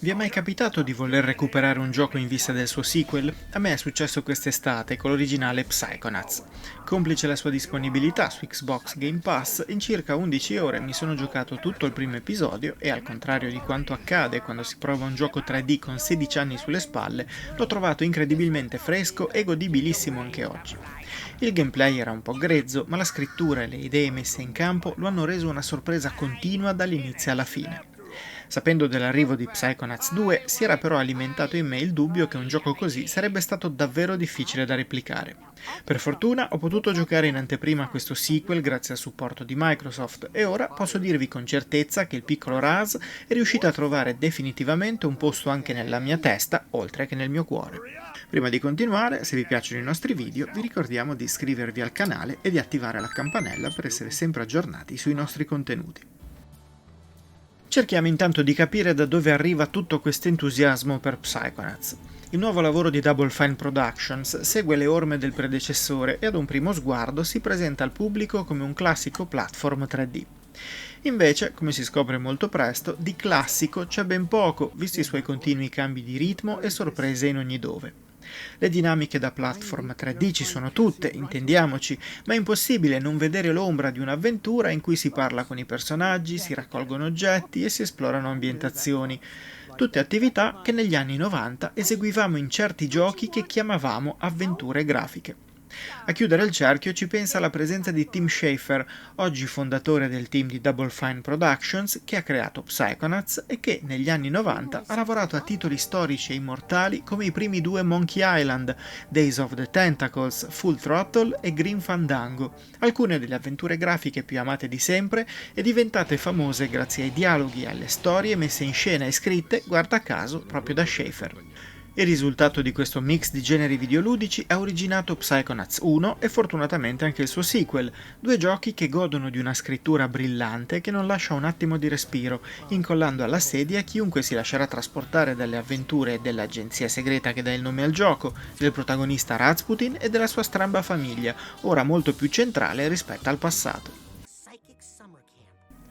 Vi è mai capitato di voler recuperare un gioco in vista del suo sequel? A me è successo quest'estate con l'originale Psychonauts. Complice la sua disponibilità su Xbox Game Pass, in circa 11 ore mi sono giocato tutto il primo episodio e, al contrario di quanto accade quando si prova un gioco 3D con 16 anni sulle spalle, l'ho trovato incredibilmente fresco e godibilissimo anche oggi. Il gameplay era un po' grezzo, ma la scrittura e le idee messe in campo lo hanno reso una sorpresa continua dall'inizio alla fine. Sapendo dell'arrivo di Psychonauts 2, si era però alimentato in me il dubbio che un gioco così sarebbe stato davvero difficile da replicare. Per fortuna ho potuto giocare in anteprima a questo sequel grazie al supporto di Microsoft e ora posso dirvi con certezza che il piccolo Raz è riuscito a trovare definitivamente un posto anche nella mia testa, oltre che nel mio cuore. Prima di continuare, se vi piacciono i nostri video, vi ricordiamo di iscrivervi al canale e di attivare la campanella per essere sempre aggiornati sui nostri contenuti. Cerchiamo intanto di capire da dove arriva tutto questo entusiasmo per Psychonauts. Il nuovo lavoro di Double Fine Productions segue le orme del predecessore e ad un primo sguardo si presenta al pubblico come un classico platform 3D. Invece, come si scopre molto presto, di classico c'è ben poco, visti i suoi continui cambi di ritmo e sorprese in ogni dove. Le dinamiche da platform 3D ci sono tutte, intendiamoci, ma è impossibile non vedere l'ombra di un'avventura in cui si parla con i personaggi, si raccolgono oggetti e si esplorano ambientazioni. Tutte attività che negli anni 90 eseguivamo in certi giochi che chiamavamo avventure grafiche. A chiudere il cerchio ci pensa la presenza di Tim Schafer, oggi fondatore del team di Double Fine Productions, che ha creato Psychonauts e che negli anni 90 ha lavorato a titoli storici e immortali come i primi due Monkey Island, Days of the Tentacles, Full Throttle e Grim Fandango, alcune delle avventure grafiche più amate di sempre e diventate famose grazie ai dialoghi e alle storie messe in scena e scritte, guarda caso, proprio da Schafer. Il risultato di questo mix di generi videoludici ha originato Psychonauts 1 e fortunatamente anche il suo sequel, due giochi che godono di una scrittura brillante che non lascia un attimo di respiro, incollando alla sedia chiunque si lascerà trasportare dalle avventure dell'agenzia segreta che dà il nome al gioco, del protagonista Rasputin e della sua stramba famiglia, ora molto più centrale rispetto al passato.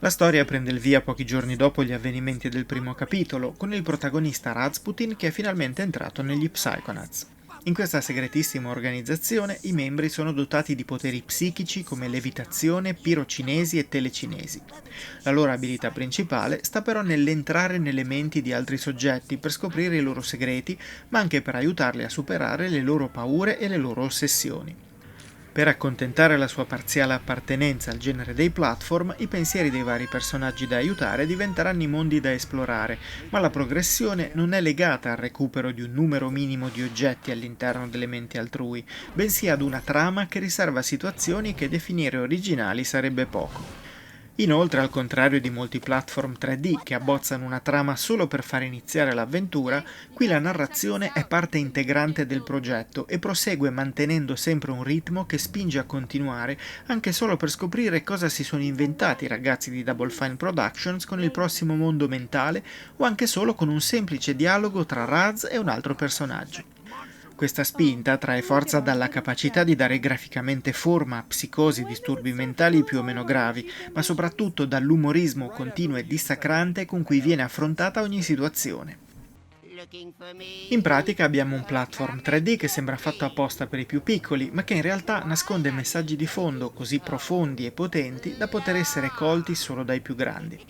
La storia prende il via pochi giorni dopo gli avvenimenti del primo capitolo, con il protagonista Rasputin che è finalmente entrato negli Psychonauts. In questa segretissima organizzazione i membri sono dotati di poteri psichici come levitazione, pirocinesi e telecinesi. La loro abilità principale sta però nell'entrare nelle menti di altri soggetti per scoprire i loro segreti, ma anche per aiutarli a superare le loro paure e le loro ossessioni. Per accontentare la sua parziale appartenenza al genere dei platform, i pensieri dei vari personaggi da aiutare diventeranno i mondi da esplorare, ma la progressione non è legata al recupero di un numero minimo di oggetti all'interno delle menti altrui, bensì ad una trama che riserva situazioni che definire originali sarebbe poco. Inoltre, al contrario di molti platform 3D che abbozzano una trama solo per far iniziare l'avventura, qui la narrazione è parte integrante del progetto e prosegue mantenendo sempre un ritmo che spinge a continuare anche solo per scoprire cosa si sono inventati i ragazzi di Double Fine Productions con il prossimo mondo mentale o anche solo con un semplice dialogo tra Raz e un altro personaggio. Questa spinta trae forza dalla capacità di dare graficamente forma a psicosi e disturbi mentali più o meno gravi, ma soprattutto dall'umorismo continuo e dissacrante con cui viene affrontata ogni situazione. In pratica abbiamo un platform 3D che sembra fatto apposta per i più piccoli, ma che in realtà nasconde messaggi di fondo così profondi e potenti da poter essere colti solo dai più grandi.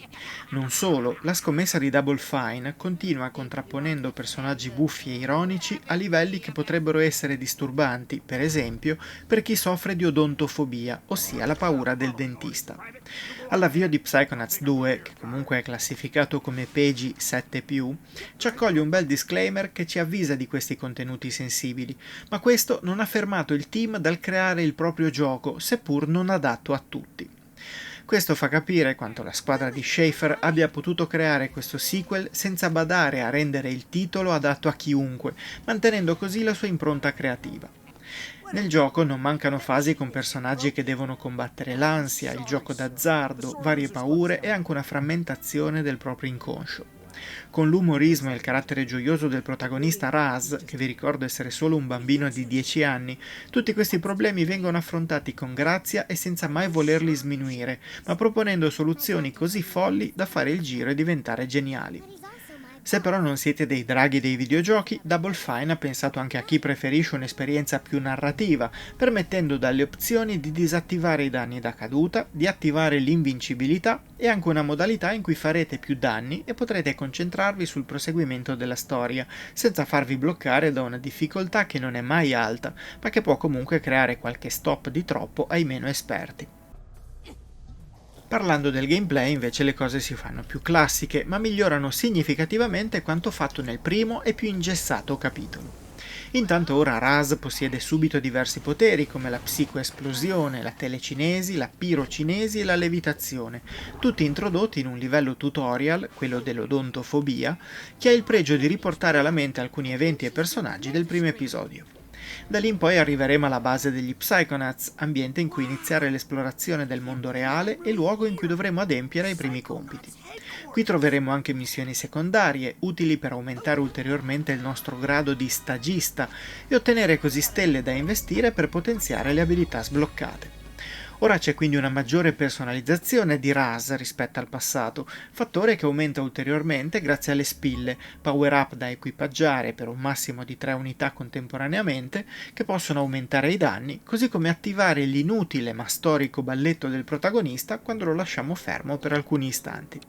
Non solo, la scommessa di Double Fine continua contrapponendo personaggi buffi e ironici a livelli che potrebbero essere disturbanti, per esempio, per chi soffre di odontofobia, ossia la paura del dentista. All'avvio di Psychonauts 2, che comunque è classificato come PEGI 7+, ci accoglie un bel disclaimer che ci avvisa di questi contenuti sensibili, ma questo non ha fermato il team dal creare il proprio gioco, seppur non adatto a tutti. Questo fa capire quanto la squadra di Schafer abbia potuto creare questo sequel senza badare a rendere il titolo adatto a chiunque, mantenendo così la sua impronta creativa. Nel gioco non mancano fasi con personaggi che devono combattere l'ansia, il gioco d'azzardo, varie paure e anche una frammentazione del proprio inconscio. Con l'umorismo e il carattere gioioso del protagonista Raz, che vi ricordo essere solo un bambino di 10 anni, tutti questi problemi vengono affrontati con grazia e senza mai volerli sminuire, ma proponendo soluzioni così folli da fare il giro e diventare geniali. Se però non siete dei draghi dei videogiochi, Double Fine ha pensato anche a chi preferisce un'esperienza più narrativa, permettendo dalle opzioni di disattivare i danni da caduta, di attivare l'invincibilità e anche una modalità in cui farete più danni e potrete concentrarvi sul proseguimento della storia, senza farvi bloccare da una difficoltà che non è mai alta, ma che può comunque creare qualche stop di troppo ai meno esperti. Parlando del gameplay invece le cose si fanno più classiche, ma migliorano significativamente quanto fatto nel primo e più ingessato capitolo. Intanto ora Raz possiede subito diversi poteri come la psicoesplosione, la telecinesi, la pirocinesi e la levitazione, tutti introdotti in un livello tutorial, quello dell'odontofobia, che ha il pregio di riportare alla mente alcuni eventi e personaggi del primo episodio. Da lì in poi arriveremo alla base degli Psychonauts, ambiente in cui iniziare l'esplorazione del mondo reale e luogo in cui dovremo adempiere ai primi compiti. Qui troveremo anche missioni secondarie, utili per aumentare ulteriormente il nostro grado di stagista e ottenere così stelle da investire per potenziare le abilità sbloccate. Ora c'è quindi una maggiore personalizzazione di Raz rispetto al passato, fattore che aumenta ulteriormente grazie alle spille, power up da equipaggiare per un massimo di 3 unità contemporaneamente, che possono aumentare i danni, così come attivare l'inutile ma storico balletto del protagonista quando lo lasciamo fermo per alcuni istanti.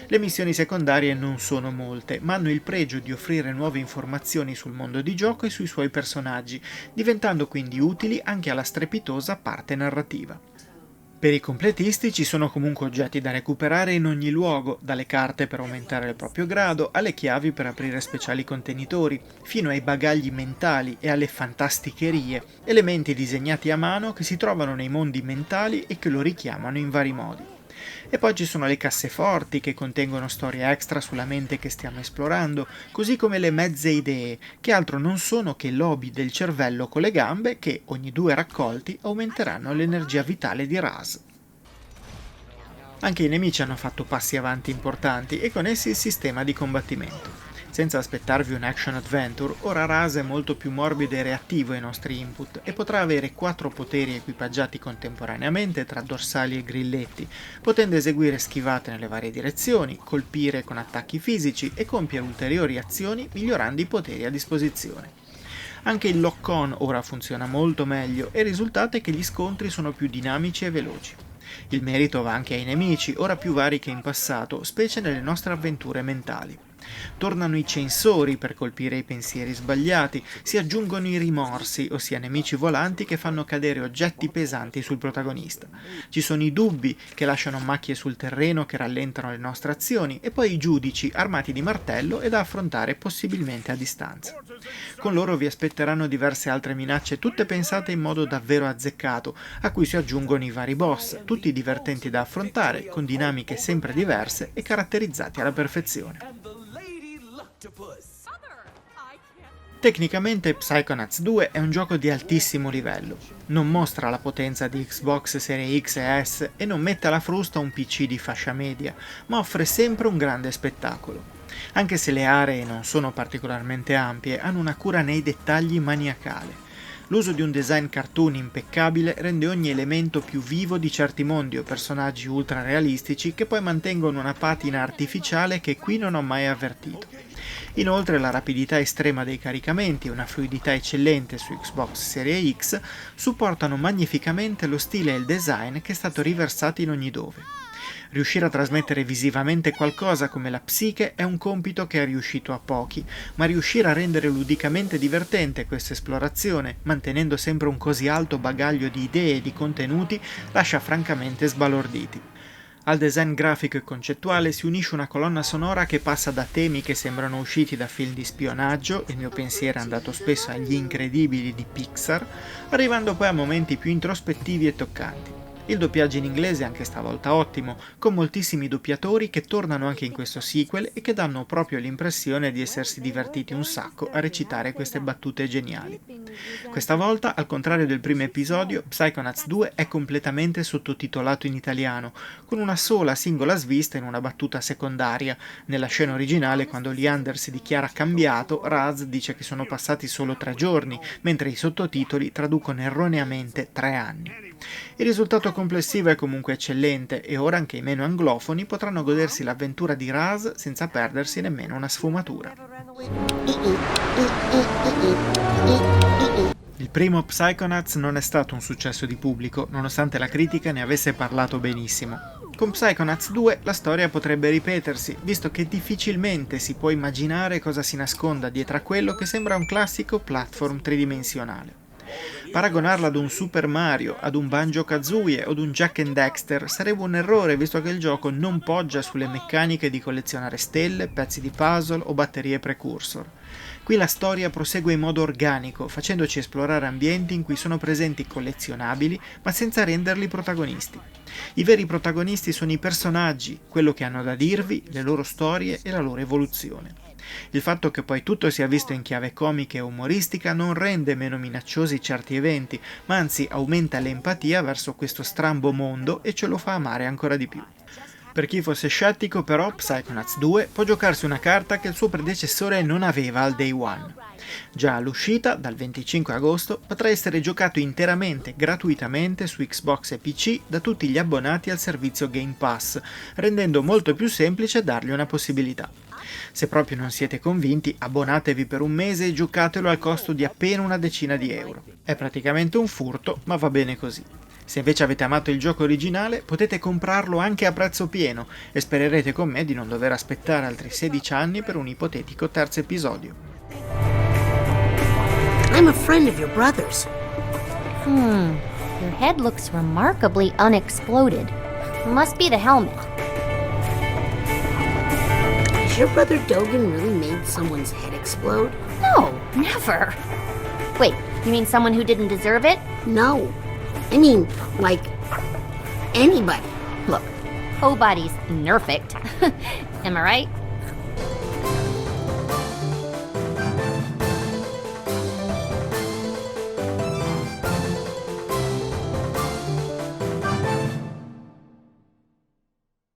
Le missioni secondarie non sono molte, ma hanno il pregio di offrire nuove informazioni sul mondo di gioco e sui suoi personaggi, diventando quindi utili anche alla strepitosa parte narrativa. Per i completisti ci sono comunque oggetti da recuperare in ogni luogo, dalle carte per aumentare il proprio grado, alle chiavi per aprire speciali contenitori, fino ai bagagli mentali e alle fantasticherie, elementi disegnati a mano che si trovano nei mondi mentali e che lo richiamano in vari modi. E poi ci sono le casseforti che contengono storie extra sulla mente che stiamo esplorando, così come le mezze idee, che altro non sono che lobi del cervello con le gambe che, ogni 2 raccolti, aumenteranno l'energia vitale di Raz. Anche i nemici hanno fatto passi avanti importanti e con essi il sistema di combattimento. Senza aspettarvi un action adventure, ora Raz è molto più morbido e reattivo ai nostri input e potrà avere 4 poteri equipaggiati contemporaneamente tra dorsali e grilletti, potendo eseguire schivate nelle varie direzioni, colpire con attacchi fisici e compiere ulteriori azioni migliorando i poteri a disposizione. Anche il lock-on ora funziona molto meglio e il risultato è che gli scontri sono più dinamici e veloci. Il merito va anche ai nemici, ora più vari che in passato, specie nelle nostre avventure mentali. Tornano i censori per colpire i pensieri sbagliati, si aggiungono i rimorsi, ossia nemici volanti che fanno cadere oggetti pesanti sul protagonista. Ci sono i dubbi che lasciano macchie sul terreno che rallentano le nostre azioni e poi i giudici armati di martello e da affrontare possibilmente a distanza. Con loro vi aspetteranno diverse altre minacce tutte pensate in modo davvero azzeccato, a cui si aggiungono i vari boss, tutti divertenti da affrontare, con dinamiche sempre diverse e caratterizzati alla perfezione. Tecnicamente Psychonauts 2 è un gioco di altissimo livello, non mostra la potenza di Xbox Series X e S e non mette alla frusta un PC di fascia media, ma offre sempre un grande spettacolo. Anche se le aree non sono particolarmente ampie, hanno una cura nei dettagli maniacale. L'uso di un design cartoon impeccabile rende ogni elemento più vivo di certi mondi o personaggi ultra realistici che poi mantengono una patina artificiale che qui non ho mai avvertito. Inoltre la rapidità estrema dei caricamenti e una fluidità eccellente su Xbox Series X supportano magnificamente lo stile e il design che è stato riversato in ogni dove. Riuscire a trasmettere visivamente qualcosa come la psiche è un compito che è riuscito a pochi, ma riuscire a rendere ludicamente divertente questa esplorazione, mantenendo sempre un così alto bagaglio di idee e di contenuti, lascia francamente sbalorditi. Al design grafico e concettuale si unisce una colonna sonora che passa da temi che sembrano usciti da film di spionaggio, il mio pensiero è andato spesso agli incredibili di Pixar, arrivando poi a momenti più introspettivi e toccanti. Il doppiaggio in inglese è anche stavolta ottimo, con moltissimi doppiatori che tornano anche in questo sequel e che danno proprio l'impressione di essersi divertiti un sacco a recitare queste battute geniali. Questa volta, al contrario del primo episodio, Psychonauts 2 è completamente sottotitolato in italiano, con una sola singola svista in una battuta secondaria. Nella scena originale, quando Leander si dichiara cambiato, Raz dice che sono passati solo 3 giorni, mentre i sottotitoli traducono erroneamente 3 anni. Il risultato complessivo è comunque eccellente e ora anche i meno anglofoni potranno godersi l'avventura di Raz senza perdersi nemmeno una sfumatura. Il primo Psychonauts non è stato un successo di pubblico, nonostante la critica ne avesse parlato benissimo. Con Psychonauts 2 la storia potrebbe ripetersi, visto che difficilmente si può immaginare cosa si nasconda dietro a quello che sembra un classico platform tridimensionale. Paragonarla ad un Super Mario, ad un Banjo-Kazooie o ad un Jak and Daxter sarebbe un errore, visto che il gioco non poggia sulle meccaniche di collezionare stelle, pezzi di puzzle o batterie precursor. Qui la storia prosegue in modo organico, facendoci esplorare ambienti in cui sono presenti collezionabili, ma senza renderli protagonisti. I veri protagonisti sono i personaggi, quello che hanno da dirvi, le loro storie e la loro evoluzione. Il fatto che poi tutto sia visto in chiave comica e umoristica non rende meno minacciosi certi eventi, ma anzi aumenta l'empatia verso questo strambo mondo e ce lo fa amare ancora di più. Per chi fosse scettico, però, Psychonauts 2 può giocarsi una carta che il suo predecessore non aveva al day one. Già all'uscita, dal 25 agosto, potrà essere giocato interamente, gratuitamente su Xbox e PC da tutti gli abbonati al servizio Game Pass, rendendo molto più semplice dargli una possibilità. Se proprio non siete convinti, abbonatevi per un mese e giocatelo al costo di appena una decina di euro. È praticamente un furto, ma va bene così. Se invece avete amato il gioco originale, potete comprarlo anche a prezzo pieno e spererete con me di non dover aspettare altri 16 anni per un ipotetico terzo episodio. I'm a friend of your brother's. Your head looks remarkably unexploded. Must be the helmet. Has your brother Dogen really made someone's head explode? No, never. Wait, you mean someone who didn't deserve it? No. I mean, like, anybody. Look, Bobody's nerfect. Am I right?